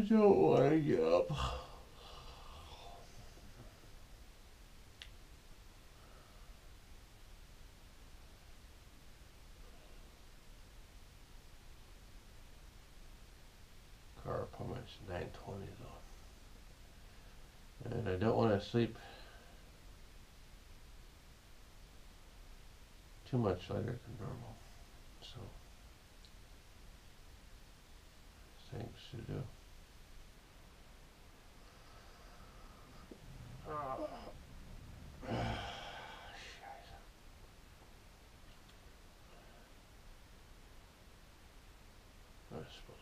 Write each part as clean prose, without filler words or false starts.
don't want to get up. Car appointment's 9:20 though. And I don't want to sleep too much later than normal. So, things to do. I suppose.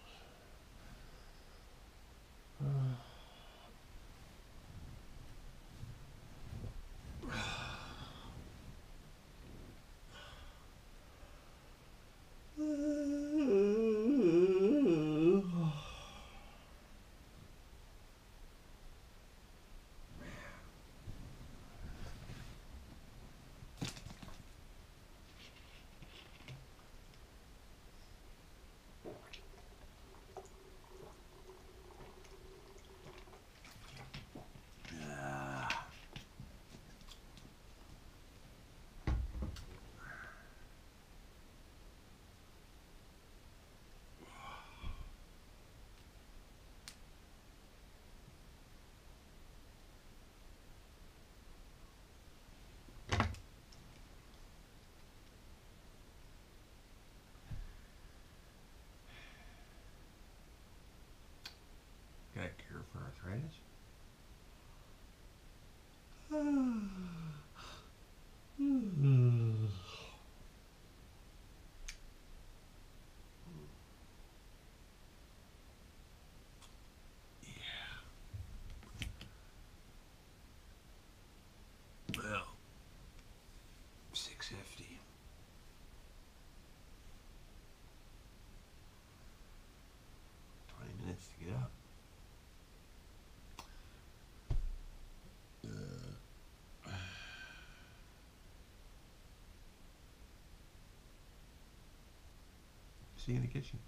Got a cure for arthritis? Well, 6:50. Minutes to get up. See you in the kitchen.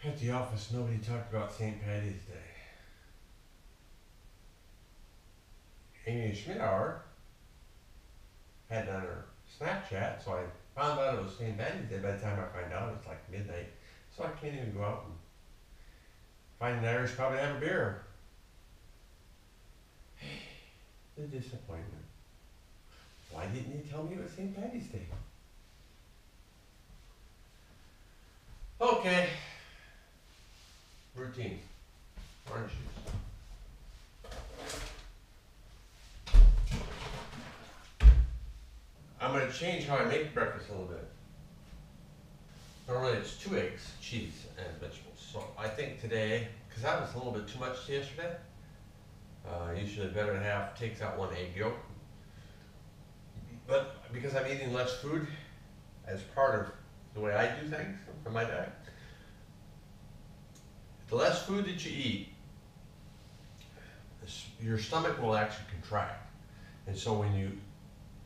At the office, nobody talked about St. Patty's Day. Amy Schmidauer had it on her Snapchat, so I found out it was St. Patty's Day. By the time I find out, it's like midnight, so I can't even go out and find an Irish pub and have a beer. The disappointment. Why didn't you tell me it was St. Patty's Day? Okay. Routine. Orange juice. I'm going to change how I make breakfast a little bit. Normally it's 2 eggs, cheese, and vegetables. So I think today, because that was a little bit too much yesterday, usually better than half takes out 1 egg yolk. But because I'm eating less food as part of the way I do things for my diet, the less food that you eat, your stomach will actually contract. And so when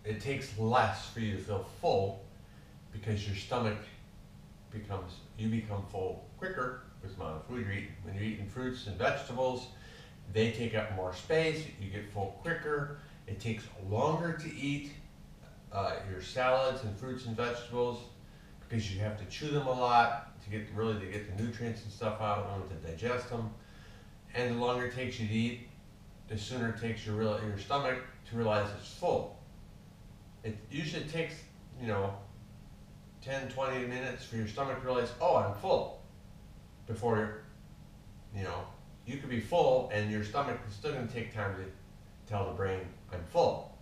it takes less for you to feel full because your stomach you become full quicker with the amount of food you're eating. When you're eating fruits and vegetables, they take up more space, you get full quicker. It takes longer to eat your salads and fruits and vegetables because you have to chew them a lot to get the nutrients and stuff out and to digest them. And the longer it takes you to eat, the sooner it takes your stomach to realize it's full. It usually takes, 10, 20 minutes for your stomach to realize, oh, I'm full. Before, you could be full and your stomach is still going to take time to tell the brain, I'm full.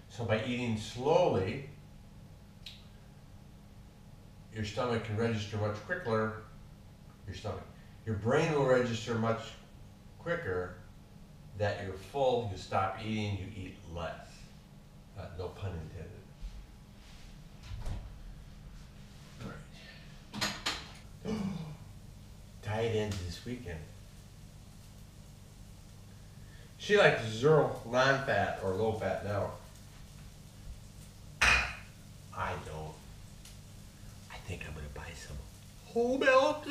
So by eating slowly, your stomach can register much quicker. Your brain will register much quicker that you're full, you stop eating, you eat less. No pun intended. All right. Diet ends this weekend. She likes zero non-fat or low-fat now. I don't. some whole milk.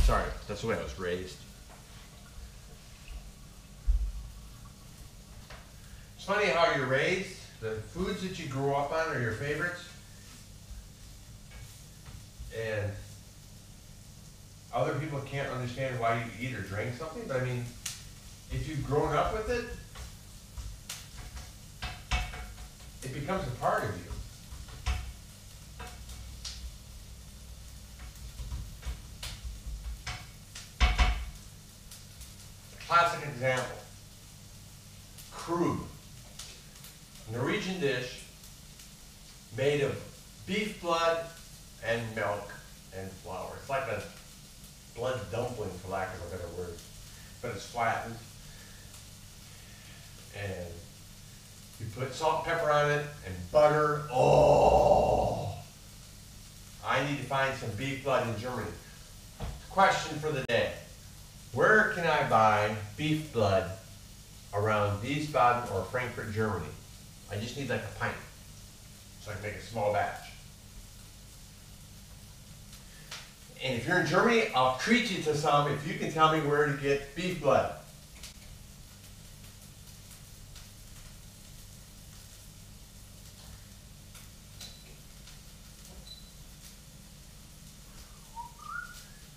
Sorry, that's the way I was raised. It's funny how you're raised. The foods that you grew up on are your favorites. And other people can't understand why you eat or drink something, but I mean, if you've grown up with it, it becomes a part of you. Classic example, crude, Norwegian dish made of beef blood and milk and flour. It's like a blood dumpling, for lack of a better word, but it's flattened. And you put salt and pepper on it and butter. Oh, I need to find some beef blood in Germany. Question for the day. Where can I buy beef blood around Wiesbaden or Frankfurt, Germany? I just need like a pint, so I can make a small batch. And if you're in Germany, I'll treat you to some if you can tell me where to get beef blood.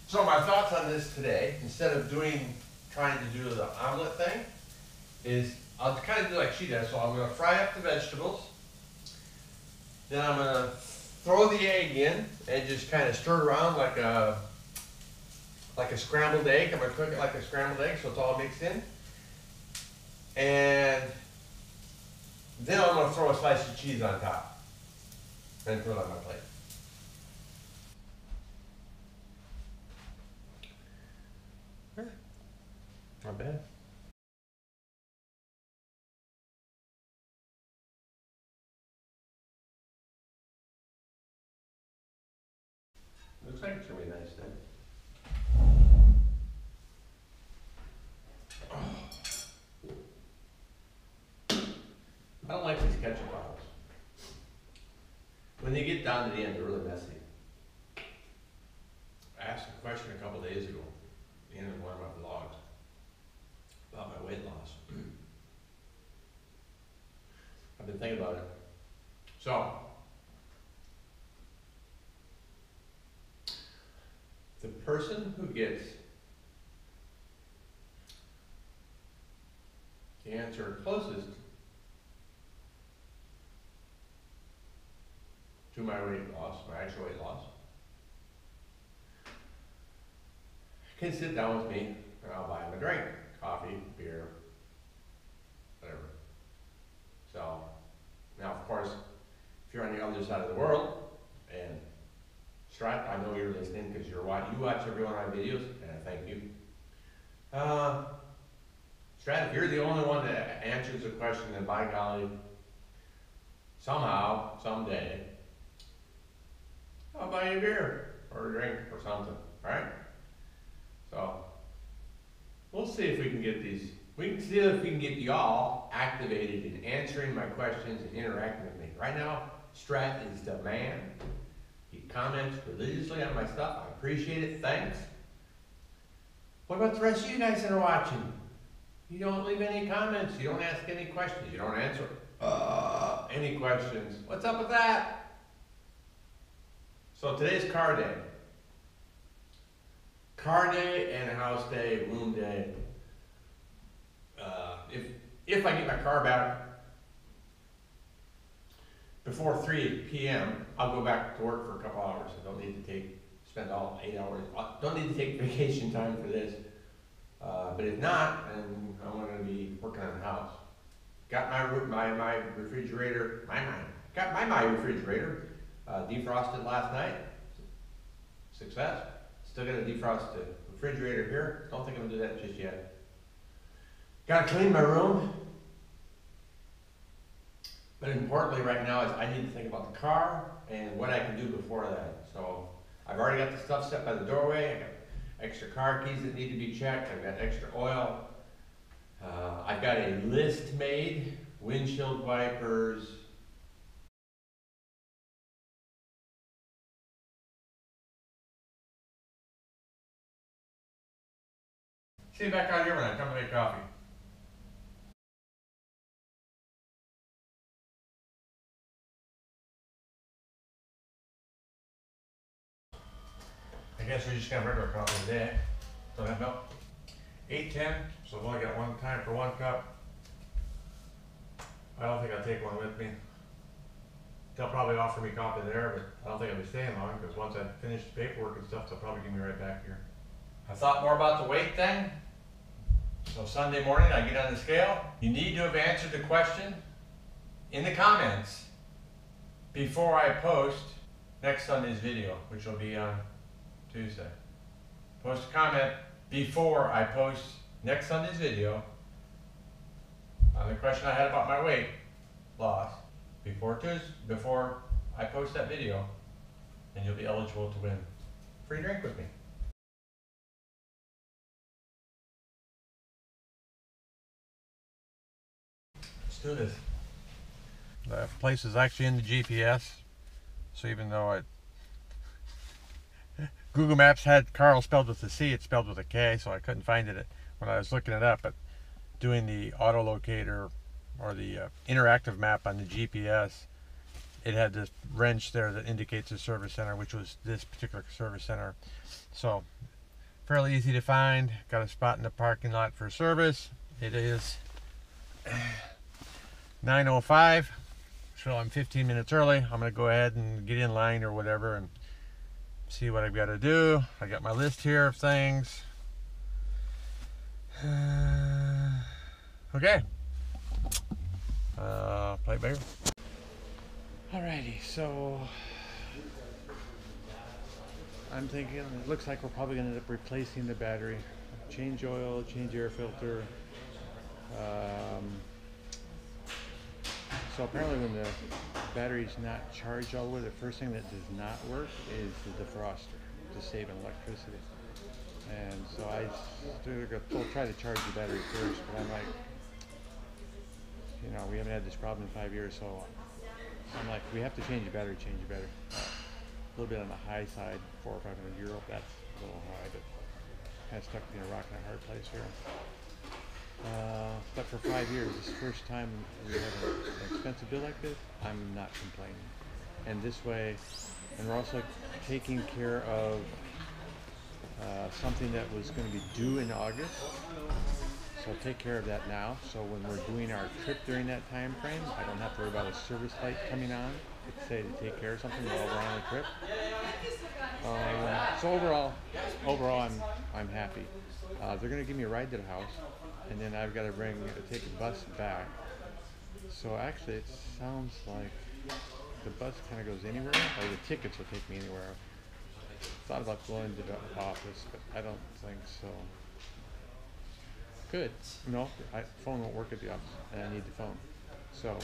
So my thoughts on this today, instead of trying to do the omelet thing, is I'll kind of do like she does. So I'm going to fry up the vegetables. Then I'm going to throw the egg in and just kind of stir it around like a scrambled egg. I'm going to cook it like a scrambled egg so it's all mixed in. And then I'm going to throw a slice of cheese on top and put it on my plate. Not bad. Looks like it's gonna be nice then. I don't like these ketchup bottles. When they get down to the end, they're really messy. I asked a question a couple days ago in one of my vlogs about my weight loss. I've been thinking about it. So, the person who gets the answer closest to my weight loss, my actual weight loss, can sit down with me and I'll buy him a drink. Coffee, beer, whatever. So, now of course, if you're on the other side of the world, and Strat, I know you're listening because you watch every one of my videos, and I thank you. Strat, if you're the only one that answers the question, then by golly, somehow, someday, I'll buy you a beer or a drink or something, right? So, we'll see if we can get these. We can see if we can get y'all activated in answering my questions and interacting with me. Right now, Strat is the man. He comments religiously on my stuff. I appreciate it. Thanks. What about the rest of you guys that are watching? You don't leave any comments. You don't ask any questions. You don't answer any questions. What's up with that? So today's car day. Car day and house day, room day. If I get my car back before 3 p.m., I'll go back to work for a couple hours. I don't need to spend all 8 hours. I don't need to take vacation time for this. But if not, then I'm going to be working on the house. Got my refrigerator, my refrigerator defrosted last night. Success. Still got to defrost the refrigerator here. Don't think I'm going to do that just yet. Got to clean my room. But importantly right now is I need to think about the car and what I can do before that. So I've already got the stuff set by the doorway. I got extra car keys that need to be checked. I've got extra oil. I've got a list made, windshield wipers. See you back out here when I come to make coffee. I guess we're just gonna regular coffee today. Don't have milk. 8:10, so I've only got one time for one cup. I don't think I'll take one with me. They'll probably offer me coffee there, but I don't think I'll be staying long because once I finish the paperwork and stuff, they'll probably give me right back here. I thought more about the weight thing. So Sunday morning I get on the scale. You need to have answered the question in the comments before I post next Sunday's video, which will be on Tuesday. Post a comment before I post next Sunday's video on the question I had about my weight loss before I post that video, and you'll be eligible to win a free drink with me. Let's do this. The place is actually in the GPS, so even though Google Maps had Carl spelled with a C, it's spelled with a K, so I couldn't find it when I was looking it up. But doing the auto locator or the interactive map on the GPS, it had this wrench there that indicates the service center, which was this particular service center. So fairly easy to find. Got a spot in the parking lot for service. It is 9:05, so I'm 15 minutes early. I'm going to go ahead and get in line or whatever and see what I've got to do. I got my list here of things. Okay. Play it bigger. Alrighty, so I'm thinking it looks like we're probably going to end up replacing the battery. Change oil, change air filter. So apparently when the battery's not charged all the way, the first thing that does not work is the defroster to save electricity. And so we'll try to charge the battery first, but I'm like, we haven't had this problem in 5 years, so I'm like, we have to change the battery, A little bit on the high side, 400 or 500 euro, that's a little high, but kind of stuck in a rock and a hard place here. But for 5 years, this is the first time we have an expensive bill like this, I'm not complaining. And this way, and we're also taking care of something that was going to be due in August. So I'll take care of that now. So when we're doing our trip during that time frame, I don't have to worry about a service light coming on to say to take care of something while we're on the trip. So overall, I'm happy. They're going to give me a ride to the house, and then I've got to take a bus back. So actually, it sounds like the bus kind of goes anywhere, or the tickets will take me anywhere. Thought about going to the office, but I don't think so. Could. No, phone won't work at the office, and I need the phone. So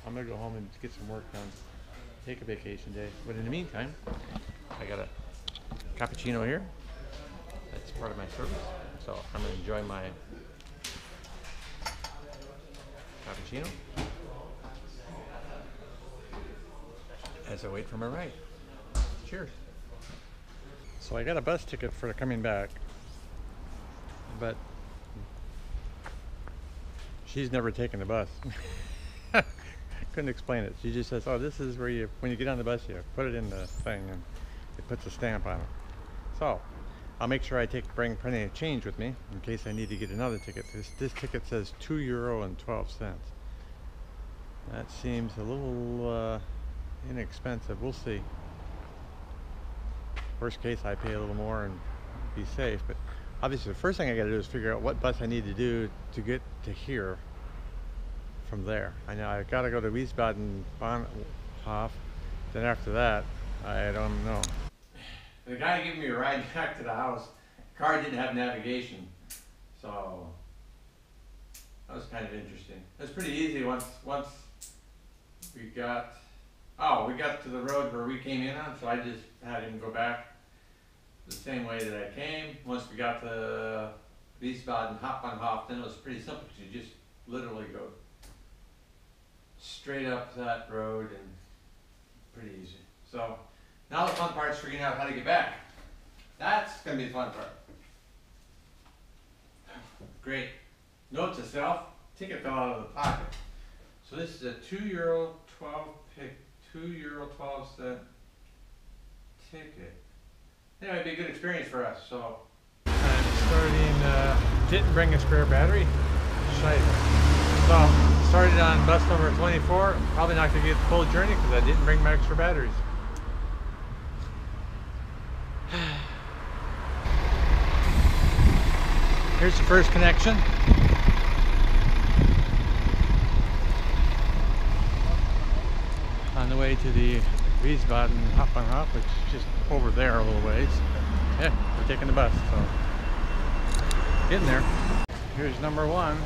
I'm gonna go home and get some work done, take a vacation day. But in the meantime, I got a cappuccino here. That's part of my service. So I'm gonna enjoy my cappuccino as I wait for my ride. Cheers. So I got a bus ticket for coming back, but she's never taken the bus. Couldn't explain it. She just says, oh, this is where when you get on the bus, you put it in the thing and it puts a stamp on it. So I'll make sure I bring plenty of change with me in case I need to get another ticket. This ticket says €2.12. That seems a little inexpensive. We'll see. Worst case, I pay a little more and be safe. But obviously, the first thing I got to do is figure out what bus I need to do to get to here from there. I know I got to go to Wiesbaden, Bahnhof. Then after that, I don't know. The guy giving me a ride back to the house, the car didn't have navigation, so that was kind of interesting. It was pretty easy once we got to the road where we came in on, so I just had him go back the same way that I came. Once we got to Wiesbaden, Hauptbahnhof, then it was pretty simple because you just literally go straight up that road and pretty easy. So now the fun part is figuring out how to get back. That's going to be the fun part. Great. Note to self, ticket fell out of the pocket. So this is a €2.12 ticket. Anyway, it'd be a good experience for us. So I'm starting, didn't bring a spare battery. Shite. So started on bus number 24. Probably not going to get the full journey because I didn't bring my extra batteries. Here's the first connection. On the way to the Wiesbaden Hauptbahnhof, which is just over there a little ways. Yeah, we're taking the bus, so getting there. Here's number one.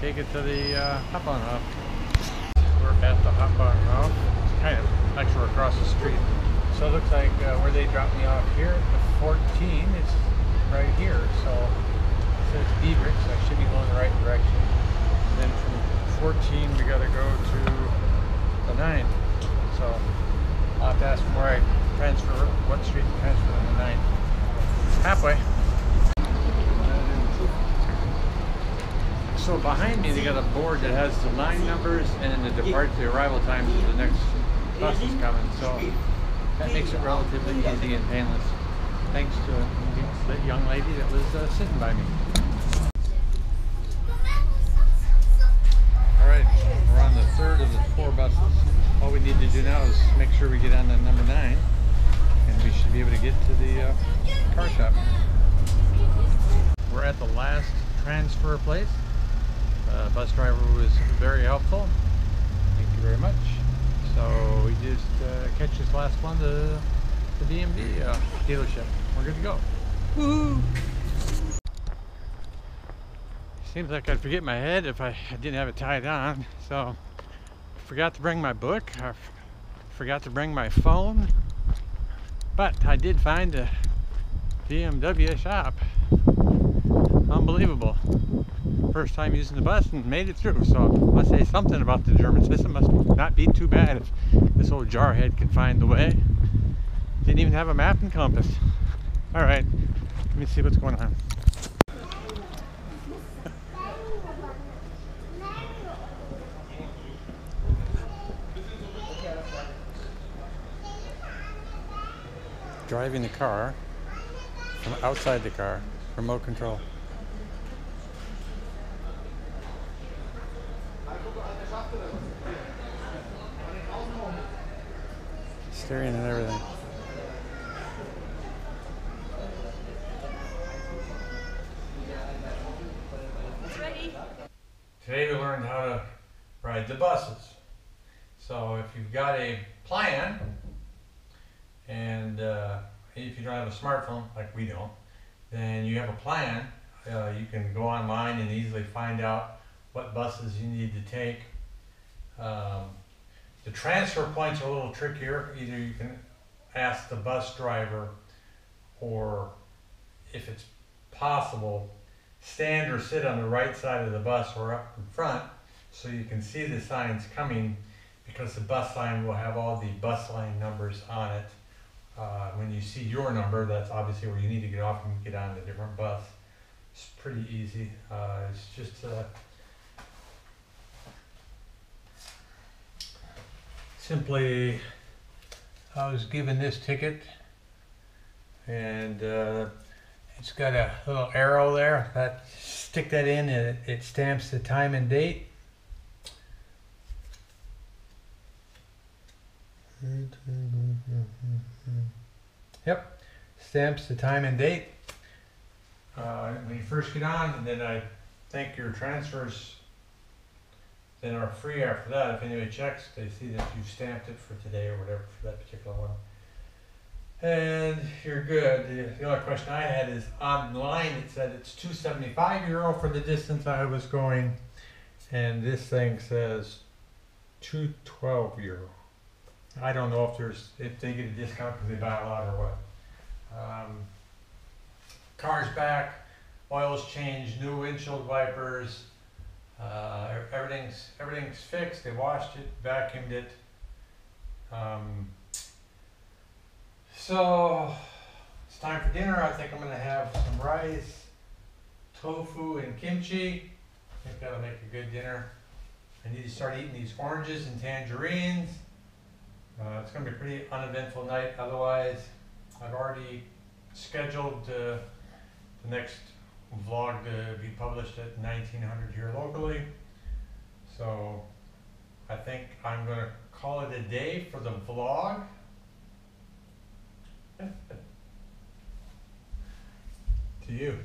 Take it to the Hauptbahnhof. We're at the Hauptbahnhof. It's kind of actually we're across the street. So it looks like where they dropped me off here, the 14 is right here. So it says Ebert, so I should be going the right direction. And then from 14 we gotta go to the 9. So I'll have to ask them where I transfer, what street to transfer on the 9. Halfway. So behind me they got a board that has the line numbers and the arrival times of the next bus is coming. So that makes it relatively easy and painless. Thanks to the young lady that was sitting by me. Alright, we're on the third of the 4 buses. All we need to do now is make sure we get on to number 9 and we should be able to get to the car shop. We're at the last transfer place. Bus driver was very helpful. Thank you very much. So we just catch this last one to the BMW dealership. We're good to go. Woohoo! Seems like I'd forget my head if I didn't have it tied on. So I forgot to bring my book. I forgot to bring my phone. But I did find a BMW shop. Unbelievable. First time using the bus and made it through, so must say something about the German system. Must not be too bad if this old jarhead can find the way. Didn't even have a map and compass. Alright, let me see what's going on. Driving the car from outside the car, remote control. Steering and everything. It's ready. today we learned how to ride the buses. So if you've got a plan, and if you don't have a smartphone like we don't, then you have a plan, you can go online and easily find out what buses you need to take. The transfer points are a little trickier. Either you can ask the bus driver, or if it's possible, stand or sit on the right side of the bus or up in front so you can see the signs coming, because the bus sign will have all the bus line numbers on it. When you see your number, that's obviously where you need to get off and get on a different bus. It's pretty easy. It's just simply, I was given this ticket, and it's got a little arrow there. Stick that in and it stamps the time and date. Yep, stamps the time and date when you first get on, and then I think your transfers then are free after that. If anybody checks, they see that you've stamped it for today or whatever for that particular one. And you're good. The only question I had is online it said it's €275 for the distance I was going, and this thing says €212. I don't know if they get a discount because they buy a lot or what. Car's back, oil's changed, new windshield wipers, everything's fixed. They washed it, vacuumed it. So it's time for dinner. I think I'm gonna have some rice, tofu, and kimchi. I think that'll make a good dinner. I need to start eating these oranges and tangerines. It's going to be a pretty uneventful night. Otherwise, I've already scheduled the next vlog to be published at 1900 here locally. So I think I'm going to call it a day for the vlog. To you.